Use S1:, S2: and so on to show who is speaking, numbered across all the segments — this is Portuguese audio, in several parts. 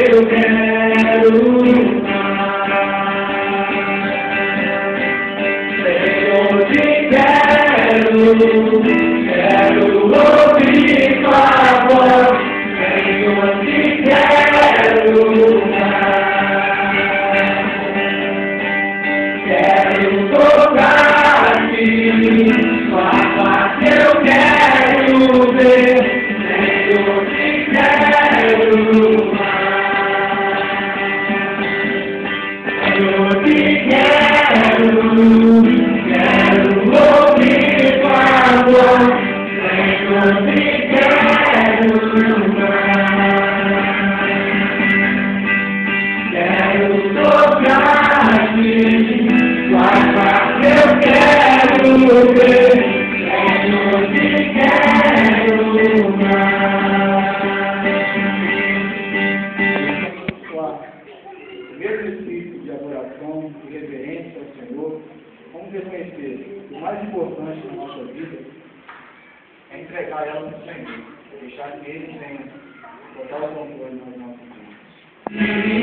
S1: Eu quero quero ouvir tua voz, Senhor, te quero quero tocar-te, tua face eu quero ver, Senhor, te quero Senhor, te quero ouvir tua voz, Senhor, te quero tocar-te, tua face eu quero ver, Senhor, te quero
S2: de adoração e reverência ao Senhor, vamos reconhecer o mais importante na nossa vida é entregar ela no Senhor, deixar que Ele tenha total controle nas nossas vidas.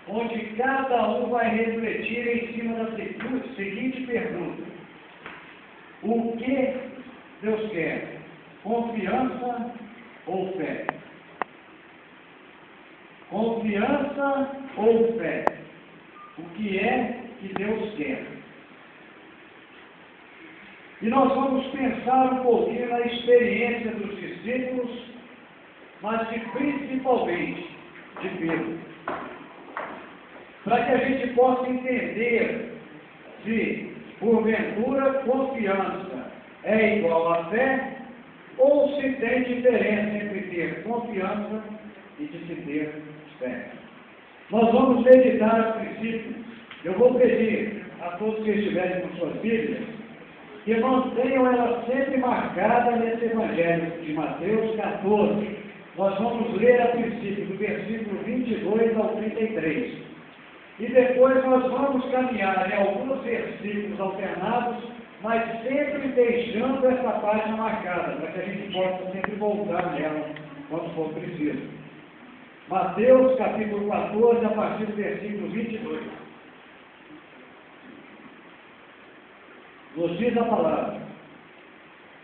S2: Onde cada um vai refletir em cima da seguinte pergunta: o que Deus quer? Confiança ou fé? Confiança ou fé? O que é que Deus quer? E nós vamos pensar um pouquinho na experiência dos discípulos, mas principalmente de Pedro.
S3: para que a gente possa entender se, porventura, confiança é igual a fé, ou se tem diferença entre ter confiança e de se ter fé. Nós vamos meditar a princípio. Eu vou pedir a todos que estiverem com suas Bíblias que mantenham ela sempre marcada nesse Evangelho de Mateus 14. Nós vamos ler a princípio do versículo 22 ao 33. E depois nós vamos caminhar em alguns versículos alternados, mas sempre deixando essa página marcada, para que a gente possa sempre voltar nela quando for preciso. Mateus capítulo 14, a partir do versículo 22. Nos diz a palavra: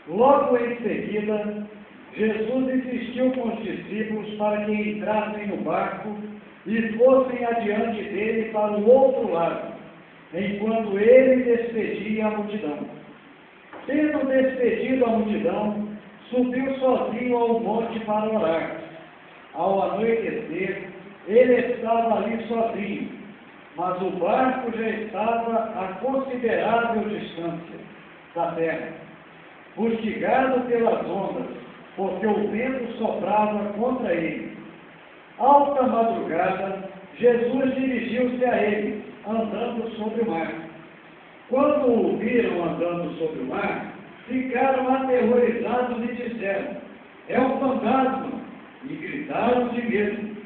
S3: logo em seguida, Jesus insistiu com os discípulos para que entrassem no barco e fossem adiante dele para o outro lado, enquanto ele despedia a multidão. Tendo despedido a multidão, subiu sozinho ao monte para orar. Ao anoitecer, ele estava ali sozinho, mas o barco já estava a considerável distância da terra, fustigado pelas ondas, porque o vento soprava contra ele. Alta madrugada, Jesus dirigiu-se a ele, andando sobre o mar. Quando o viram andando sobre o mar, ficaram aterrorizados e disseram: é um fantasma! E gritaram de medo.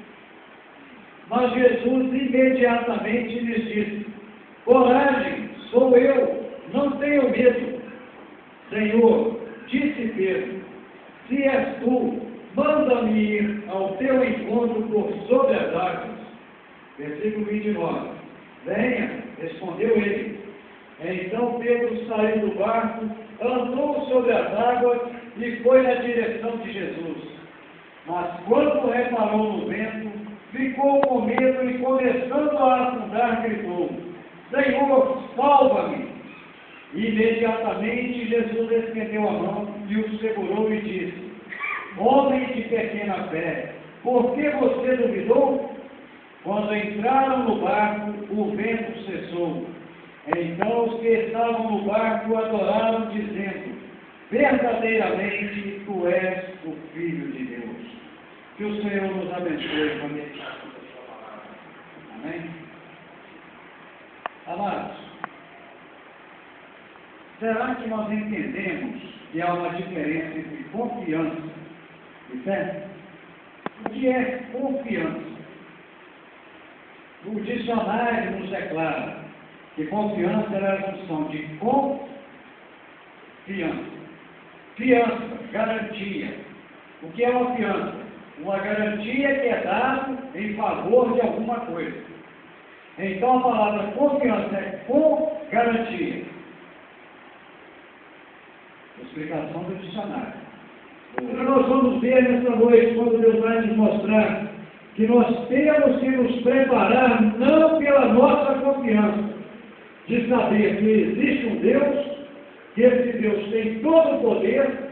S3: Mas Jesus imediatamente lhes disse: coragem, sou eu, não tenham medo. Senhor, disse Pedro, se és tu, manda-me ir ao teu encontro por sobre as águas. Versículo 29. Venha, respondeu ele. Então Pedro saiu do barco, andou sobre as águas e foi na direção de Jesus. Mas quando reparou no vento, ficou com medo e, começando a afundar, gritou: Senhor, salva-me! Imediatamente Jesus estendeu a mão e o segurou e disse: homem de pequena fé, por que você duvidou? Quando entraram no barco, o vento cessou. Então os que estavam no barco adoraram, dizendo: verdadeiramente tu és o Filho de Deus. Que o Senhor nos abençoe com isso. Amém? Amados, será que nós entendemos que há uma diferença entre confiança e fé? O que é confiança? O dicionário nos declara que confiança é a junção de confiança, fiança, garantia. O que é uma fiança? Uma garantia que é dada em favor de alguma coisa. Então a palavra confiança é com garantia. Explicação do dicionário. Nós vamos ver nessa noite, quando Deus vai nos mostrar que nós temos que nos preparar não pela nossa confiança, de saber que existe um Deus, que esse Deus tem todo o poder,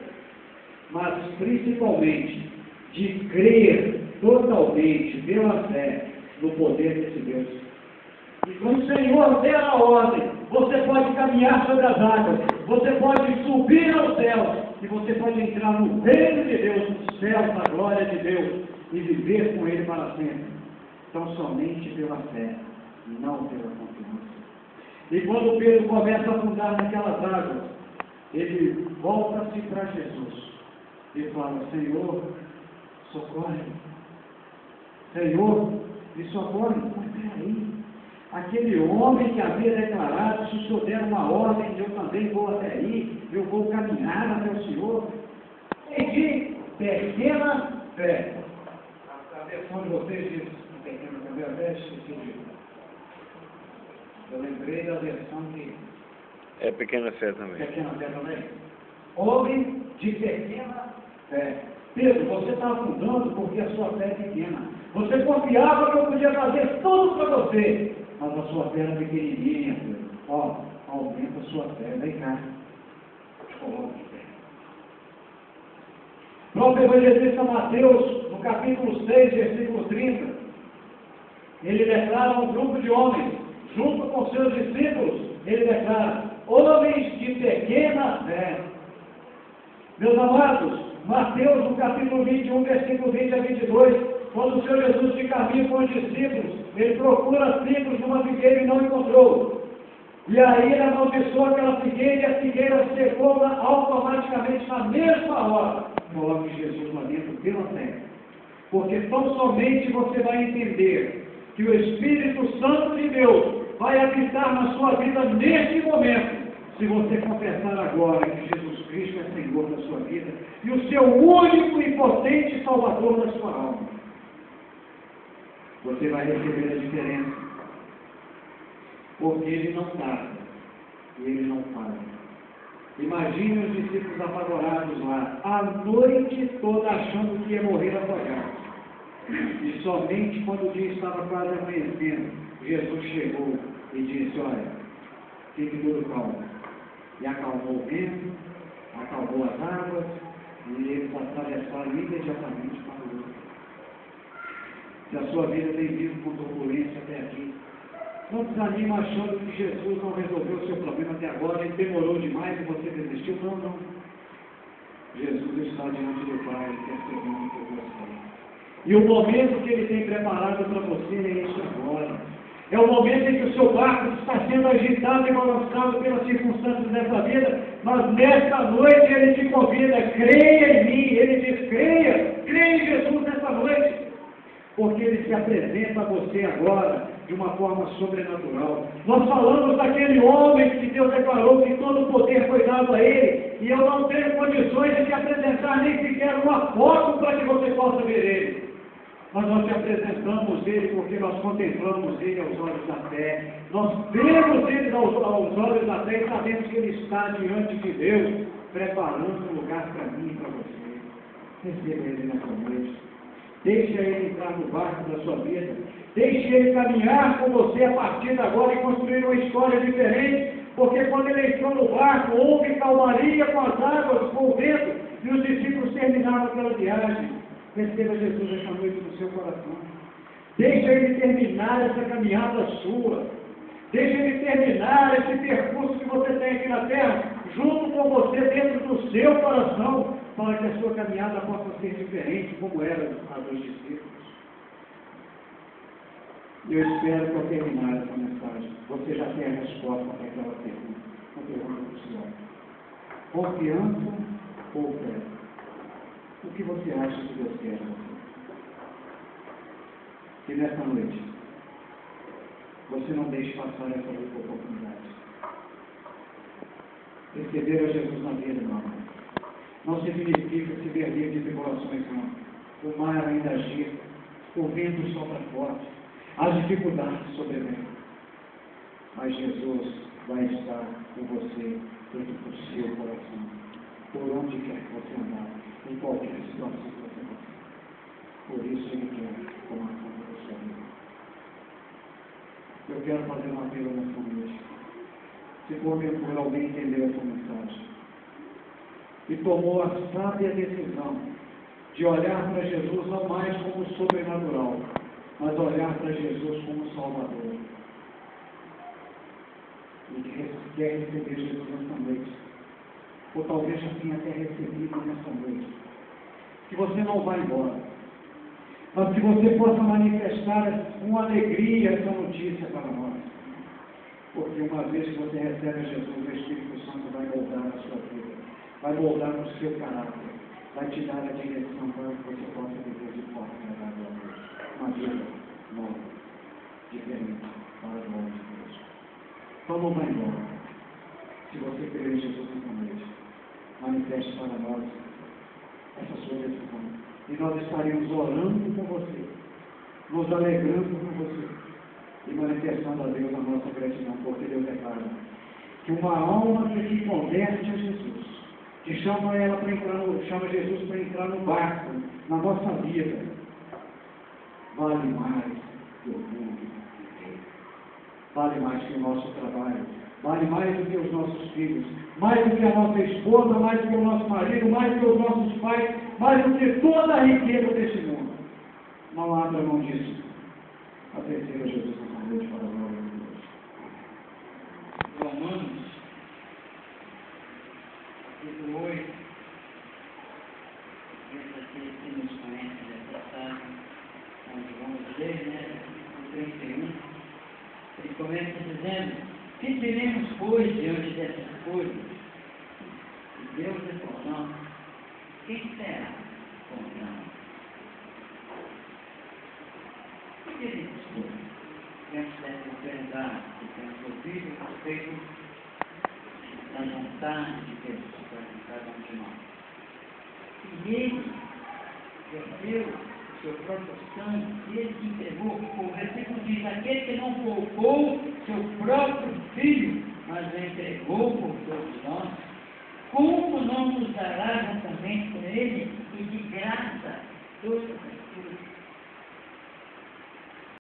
S3: mas principalmente de crer totalmente pela fé no poder desse Deus. E quando o Senhor der a ordem, você pode caminhar sobre as águas, você pode subir aos céus, e você pode entrar no reino de Deus, nos céus da glória de Deus, e viver com Ele para sempre. Então, somente pela fé, não pela confiança. E quando Pedro começa a afundar naquelas águas, ele volta-se para Jesus e fala: Senhor, socorre. Senhor, me socorre. Mas peraí, aquele homem que havia declarado: se o Senhor der uma ordem, eu também vou até aí, eu vou caminhar até o Senhor. E de pequena fé. A versão de vocês diz pequena fé, eu lembrei da versão que...
S4: É pequena fé também.
S3: Pequena fé também. Homem de pequena fé. Pedro, você está afundando porque a sua fé é pequena. Você confiava que eu podia fazer tudo para você, mas a sua fé era pequenininha, Pedro. Ó, aumenta a sua fé, vem cá. Coloque fé. Próprio evangelista Mateus, no capítulo 6, versículo 30, ele declara a um grupo de homens, junto com seus discípulos, ele declara: homens de pequena fé. Meus amados, Mateus, no capítulo 21, versículo 20 a 22, quando o Senhor Jesus de caminho com os discípulos, ele procura ciclos numa figueira e não encontrou. E aí ele amaldiçoou aquela figueira e a figueira secou automaticamente na mesma hora. Coloque Jesus lá dentro pela fé. Porque tão somente você vai entender que o Espírito Santo de Deus vai habitar na sua vida neste momento, se você confessar agora que Jesus Cristo é Senhor da sua vida e o seu único e potente Salvador da sua alma. Você vai receber a diferença, porque ele não tarda e ele não para. Imagine os discípulos apavorados lá, a noite toda achando que ia morrer afogado. E somente quando o dia estava quase amanhecendo, Jesus chegou e disse: olha, fique tudo calmo. E acalmou o vento, acalmou as águas, e eles atravessaram imediatamente para o outro. Se a sua vida tem vindo com turbulência até aqui, não desanima achando que Jesus não resolveu o seu problema até agora, ele demorou demais e você desistiu. Não, não. Jesus está diante do Pai, percebendo por você. E o momento que ele tem preparado para você é este agora. É o momento em que o seu barco está sendo agitado e balançado pelas circunstâncias dessa vida, mas nesta noite ele te convida: creia em mim. Ele diz: creia em Jesus nessa noite, porque ele se apresenta a você agora de uma forma sobrenatural. Nós falamos daquele homem que Deus declarou que todo o poder foi dado a ele, e eu não tenho condições de te apresentar nem sequer uma foto para que você possa ver ele. Mas nós te apresentamos ele porque nós contemplamos ele aos olhos da fé. Nós vemos ele aos olhos da fé e sabemos que ele está diante de Deus, preparando um lugar para mim e para você. Receba ele nessa noite. Deixe ele entrar no barco da sua vida. Deixe ele caminhar com você a partir de agora e construir uma história diferente. Porque quando ele entrou no barco, houve calmaria com as águas, com o vento, e os discípulos terminaram aquela viagem. Receba Jesus esta noite no seu coração. Deixa ele terminar essa caminhada sua. Deixa ele terminar esse percurso que você tem aqui na terra, junto com você, dentro do seu coração, para que a sua caminhada possa ser diferente, como era a dos discípulos. E eu espero que ao terminar essa mensagem, você já tenha a resposta para aquela pergunta. Uma pergunta do Senhor: confiança ou fé? O que você acha que Deus quer de você? Que nesta noite você não deixe passar essa oportunidade. Receber a Jesus na vida, não significa se ver livre de tribulações, não. O mar ainda agita, o vento sopra forte, as dificuldades sobrevêm. Mas Jesus vai estar com você dentro do seu coração, por onde quer que você andar, em qualquer situação que você passar. Por isso ele quer tomar conta da sua vida. Eu quero fazer uma apelo nessa noite. Se porventura alguém entendeu essa mensagem e tomou a sábia decisão de olhar para Jesus não mais como sobrenatural, mas olhar para Jesus como Salvador, e que quer receber Jesus nessa noite, ou talvez já tenha até recebido nessa noite, que você não vá embora, mas que você possa manifestar com alegria essa notícia para nós. Porque uma vez que você recebe a Jesus, o Espírito Santo vai moldar a sua vida, vai moldar o seu caráter, vai te dar a direção para que você possa viver de forma agradável a Deus. Uma vida nova, diferente, para a glória de Deus. Então não vai embora. Se você crer em Jesus nessa noite, manifeste para nós essa sua decisão. E nós estaremos orando com você, nos alegrando com você e manifestando a Deus a nossa gratidão, porque Deus declara que uma alma que se converte a Jesus, que chama Jesus para entrar no barco, na nossa vida, vale mais que o mundo, vale mais que o nosso trabalho, vale mais do que os nossos filhos, mais do que a nossa esposa, mais do que o nosso marido, mais do que os nossos pais, mais do que toda a riqueza deste mundo. Não abra mão disso.
S2: A terceira, Jesus nos convide para a glória de Deus.
S5: Romanos, capítulo 8, esse aqui que nos conhece já passagem, onde vamos ler, né? Capítulo 31, ele começa dizendo: que diremos, pois, diante dessas coisas? E Deus respondeu: quem será contra nós? O que diremos, pois? Diante dessa eternidade que temos ouvido a respeito da vontade de Deus para cada um de nós. E Ele perdeu o seu próprio sangue, Ele que entregou. O versículo diz: aquele que não poupou seu próprio filho, mas o entregou por todos nós, como não nos dará juntamente com Ele e de graça todas as coisas?